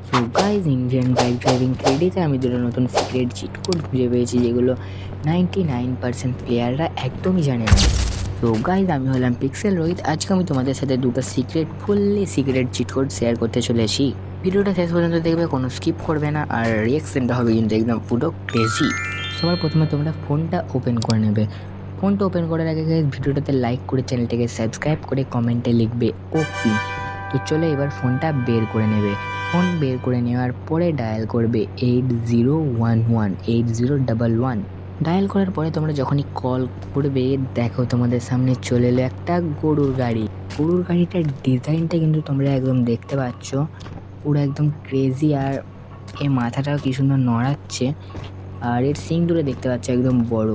So guys, Indian bike driving থ্রিডিতে আমি দুটো নতুন সিক্রেট চিট কোড খুঁজে পেয়েছি যেগুলো 99% প্লেয়াররা একদমই জানে না। তো গাইজ, আমি হলাম পিক্সেল রোহিত। আজকে আমি তোমাদের সাথে দুটো fully secret cheat code share করতে চলেছি। ভিডিওটা শেষ পর্যন্ত দেখবে, কোনো স্কিপ করবে না, আর রিয়াকশনটা হবে কিন্তু একদম পুরো ক্রেজি। সবার প্রথমে তোমরা ফোনটা ওপেন করে নেবে। ফোনটা ওপেন করার আগে ভিডিওটাতে লাইক করে চ্যানেলটাকে সাবস্ক্রাইব করে কমেন্টে লিখবে ওপি। তো চলো এবার ফোনটা বের করে নেবে। ফোন বের করে নেওয়ার পরে ডায়াল করবে 8011 ডায়াল করার পরে তোমরা যখনই কল করবে, দেখো তোমাদের সামনে চলে এলো একটা গরুর গাড়ি। গরুর গাড়িটার ডিজাইনটা কিন্তু তোমরা একদম দেখতে পাচ্ছ, পুরো একদম ক্রেজি। আর এর মাথাটাও কি সুন্দর নড়াচ্ছে, আর এর সিং দুটো দেখতে পাচ্ছ একদম বড়।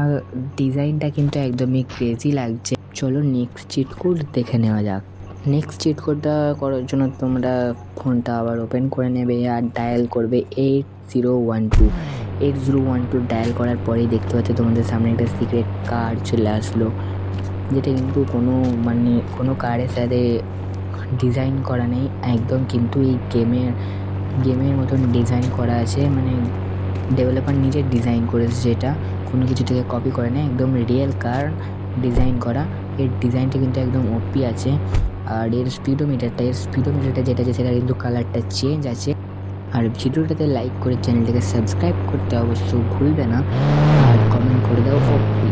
আর ডিজাইনটা কিন্তু একদমই ক্রেজি লাগছে। চলো নেক্সট চিট কোড দেখে নেওয়া যাক। নেক্সট চিট কোডটা করার জন্য তোমরা ফোনটা আবার ওপেন করে নেবে আর ডায়াল করবে 8012 ডায়াল করার পরেই দেখতে পাচ্ছ তোমাদের সামনে একটা সিক্রেট কার্ড চলে আসলো, যেটা কিন্তু কোনো কারের সাথে ডিজাইন করা নেই একদম, কিন্তু এই গেমের মতন ডিজাইন করা আছে। ডেভেলপার নিজে ডিজাইন করেছে, যেটা কোনো কিছু থেকে কপি করে না, একদম রিয়েল কার ডিজাইন করা। এর ডিজাইনটা কিন্তু একদম ওপি আছে। আর এর স্পিডোমিটারটা যেটা আছে সেটা কিন্তু কালারটা চেঞ্জ আছে। আর ভিডিওটাতে লাইক করে চ্যানেলটাকে সাবস্ক্রাইব করতে অবশ্য ভুলবে না, আর কমেন্ট করে দাও ওপি।